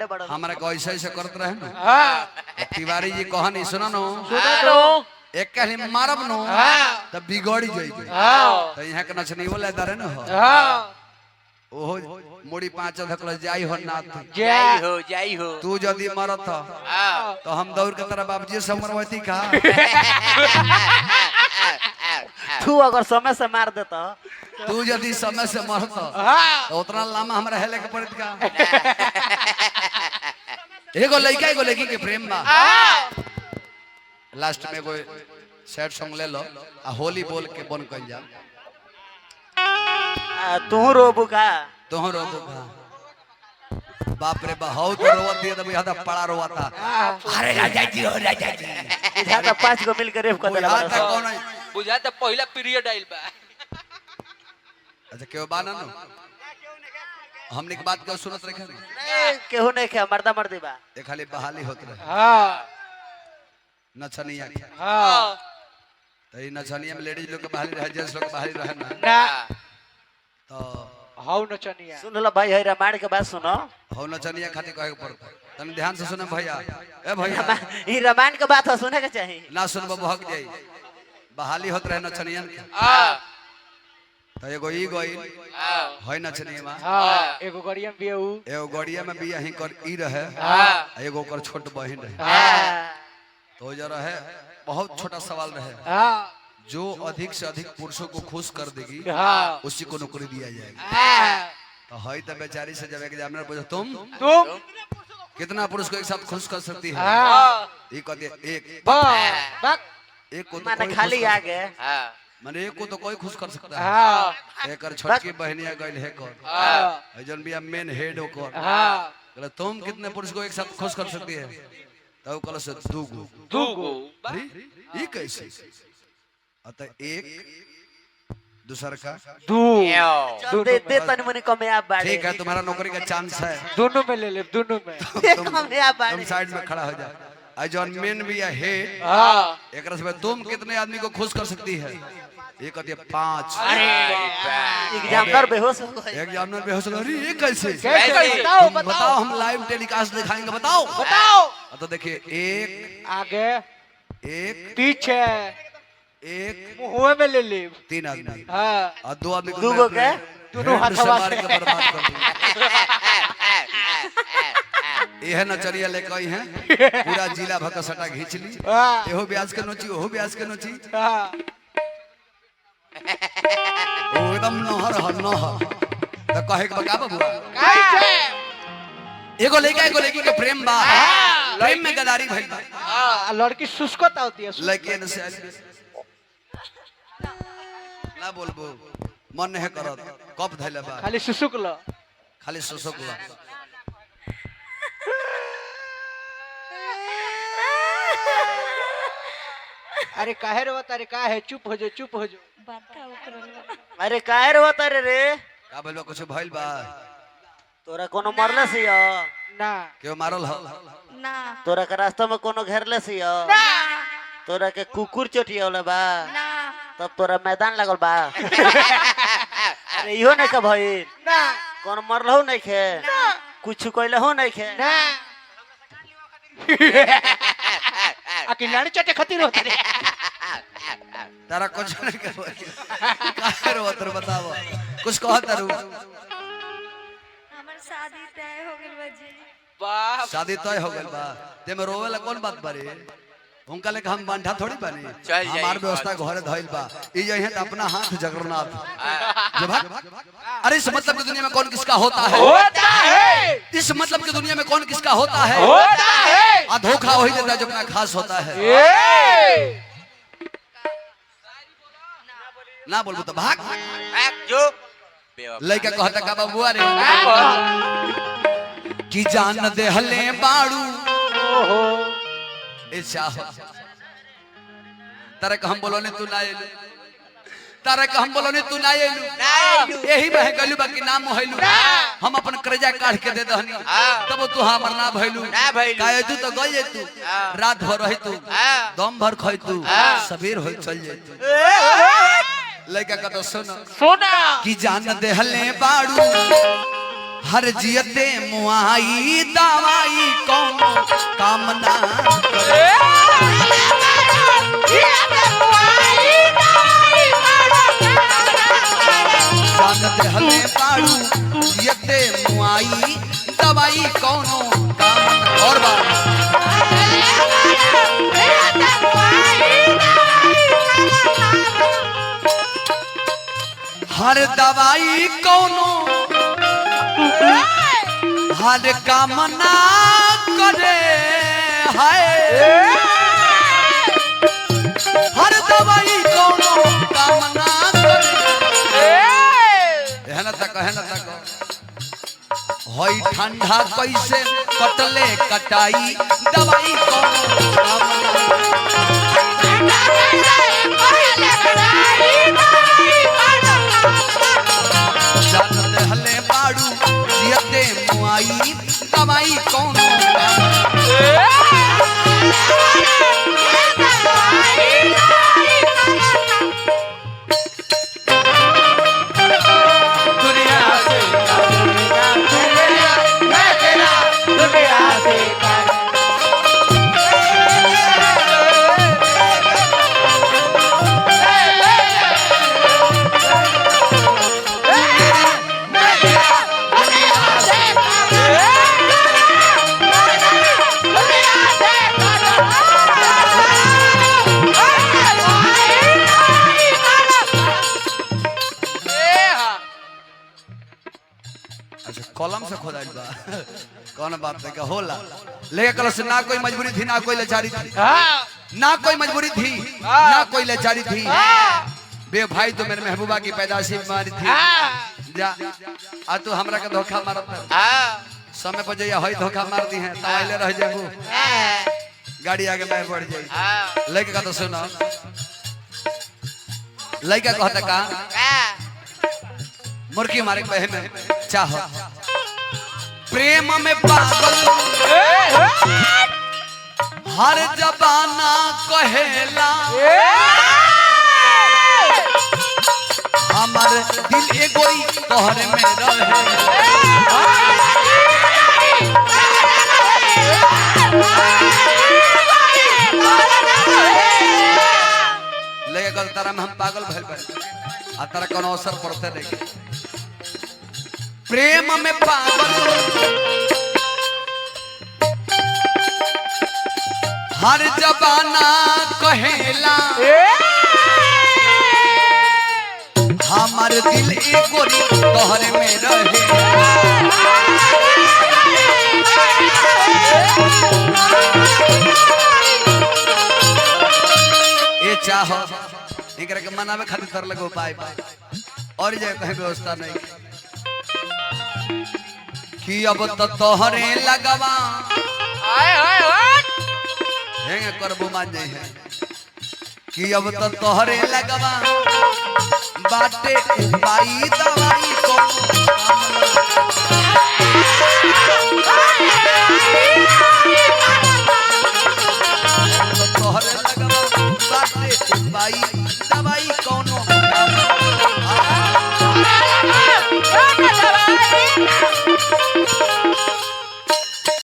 ब्रांडे बड़ा हमरा को ऐसे ऐसे करत रहे ना हां तिवारी जी कहानी सुनो नो एक कहली मारब नो तब बिगड़ी जाई हां तो यहाँ के नचनी वाला दरे न हो हां ओहो मोड़ी पांच धकल जाई हो ना जाई हो तू जदी मरत तो हम दौड़ के तरह बाबूजी से मरवती का तू अगर समय से मार देता तू जदी समय से मरत तो उतना लम्बा हमरा हेले के पड़त का एगो लड़का एगो लड़की के प्रेम बा लास्ट में कोई सैड सॉन्ग ले लो आ होली बोल के बन कइल जा तू रोबू का तोहर रोबो का बाप रे बहुत तो रोवत दिया तब यहां पड़ा रोवाता अरे राजा जी हो राजा जी इधर तो 5 को मिलकर रेप कर देला बुझाता कौन है बुझा त पहला पीरियड आइल बा अच्छा क्यों बाना नो हमने की बात क्यों सुनत रखे केहू नहीं के मर्दा मर्दी बा ये खाली बहाली होत रहे हां नचनिया हां तो ये नचनिया में लेडीज लोग के बहाली रहे जेंट्स लोग के बहाली रहे ना ना तो हाउ नचनिया सुन लो भाई है रामायण के बात सुनो हो नचनिया खातिर कहे के पड़ता तनी ध्यान से सुने भैया ए भैया ई रामायण के बात सुने के चाहिए ना सुनबो भग जाई बहाली होत रहे नचनियन के हां तो एगो ई गई है नचनिया में हां एगो गरियम बियऊ एगो गड़िया में भी यहीं कर ई रहे हां एगो कर छोट बहिन रहे हाँ। तो जरा है बहुत छोटा सवाल रहे हां जो अधिक से अधिक पुरुषों को खुश कर देगी हां उसी को नौकरी दिया जाएगा हां तो है तो बेचारी से जब एग्जामिनर पूछो तुम तुम कितना पुरुष को एक साथ खुश कर सकती है हां ये कहती है एक बक एक को तो माने कोई खाली खुश कर- आगे हां माने एक को तो कोई खुश कर सकता है हां एकर छोटकी बहनिया गइल है कर हां जन भी मेन हेड ओकर हां कहले तुम कितने पुरुष को एक साथ खुश कर सकती है तो कहले से दूगो दूगो अरे ये कैसे अतः एक दूसर का दू चल दे दे तनी मनी कमे आप बाड़े ठीक है तुम्हारा नौकरी का चांस है दोनों में ले ले दोनों में कमे आप तुम बाड़े साइड में खड़ा हो जा आई जॉन मेन भी है हेड हां एक रस में तुम कितने आदमी को खुश कर सकती है ये कहती है 5 एग्जामिनर बेहोश हो गए एग्जामिनर बेहोश हो गया, अरे ये कैसे कैसे तुम बताओ हम लाइव टेलीकास्ट दिखाएंगे बताओ बताओ तो देखिए एक आगे एक पीछे एक मुंह में ले ले 3 आदमी हां और 2 आदमी को दूगो मैं के? अपने दोनों hand से हाथवा मार से। के बर्बाद कर दूंगा यह नचरिया लेकर आई हैं पूरा जिला भका सटा घींच ली हां एहो ब्याज के नोची ओहो ब्याज के नोची हां ओ एकदम नहर हर नहर तो कहे के बका बबुआ कैसे एगो लड़की के प्रेम बा प्रेम में गदारी भइल बा हां लड़की शुष्कत होती है लड़की ने से ना बोलबो मन है करत कब धैले बा खाली सुसुक लो खाली सुसुक ला अरे काहे रे तारे का है चुप हो जो अरे काहे रो तारे रे का बोलबो कुछ भइल बा तोरा कोनो मरले से यो ना क्यों मारल हो ना तोरा के रास्ता में कोनो घेरले से यो तोरा के कुकुर चोटियोले बा ना तब तोरा मैदान लागल बा अरे इहो नहीं के भइल ना कोनो मरलहु नहीं खे कुछ कइलहु नहीं खे ना आके नानी चटे खातिर होता रे तारा कुछ नहीं करो काहे रो तर बताओ कुछ कहत रू हमार शादी तय हो गइल बा जी बाप शादी तय हो गइल बा ते में रोवे ला कौन बात बारे उनका लेके हम बांधा थोड़ी बानी हमार व्यवस्था घरे धइल बा ई जइहे त अपना हाथ जगन्नाथ जब अरे इस मतलब की दुनिया में कौन किसका होता है इस मतलब की दुनिया में कौन किसका होता है आ धोखा वही देता है जो अपना खास होता है ना बोलबो तो भाग जो लइका कहता का बाबूआ रे कि जान दे हले बाड़ू ओहो ए चाह तारे हम बोलो ने तू ना आइलू तारे हम बोलो ने तू ना आइलू यही बह गलू बाकी नाम होइलू हम अपन कर्जा काढ़ के दे दहनी तब तू हमर ना भइलू काहे तू तो गई तू रात भर रही तू दम भर खई तू सबेर होई चल जाई तू लइका का तो सुन सोना कि जान दे हले बाड़ू हर जियते मुआई दवाई कौनो कामना करे जान देहले पाड़ू जियते मुआई दवाई कौनो कामना। और बात हर दवाई कौनो हर कामना करे हाय हर दवाई कौनो कामना करे है ना तक होई ठंडा कैसे कटले कटाई दवाई कौनो कामना जान देहले बाड़ू जियते मुआई दवाई कौनो कलम से खोदाइल बा कौन बात है का होला लेके कल से ना कोई मजबूरी थी ना कोई लाचारी थी ना कोई मजबूरी थी ना कोई लाचारी थी बे भाई तो मेरे महबूबा की पैदाशी बीमारी थी जा आ तू हमरा के धोखा मारत समय पर जइया होई धोखा मार दी है तवाइले रह जेबू गाड़ी आगे मैं बढ़ जाई लेके का तो सुनो लइका कहता का मुर्गी मारे बहे में चाहो प्रेम में पागल हर जबाना कहेला हमार दिल एगोरी तोहरे में रहे लेके कल तारा में हम पागल भइल बानी आ तारा कोनो असर पड़ते नहीं प्रेम में पागल हर जबाना कहेला हमार दिल एगोरी तोहरे में रहे ये चाहो एकरा के मनावे खातिर तर लगो उपाय और जे कहीं व्यवस्था नहीं कि अब तो तोहरे लगवा हेंगे करबो मान जाई है कि अब तो तोहरे लगवा बाटे उपाई दवाई को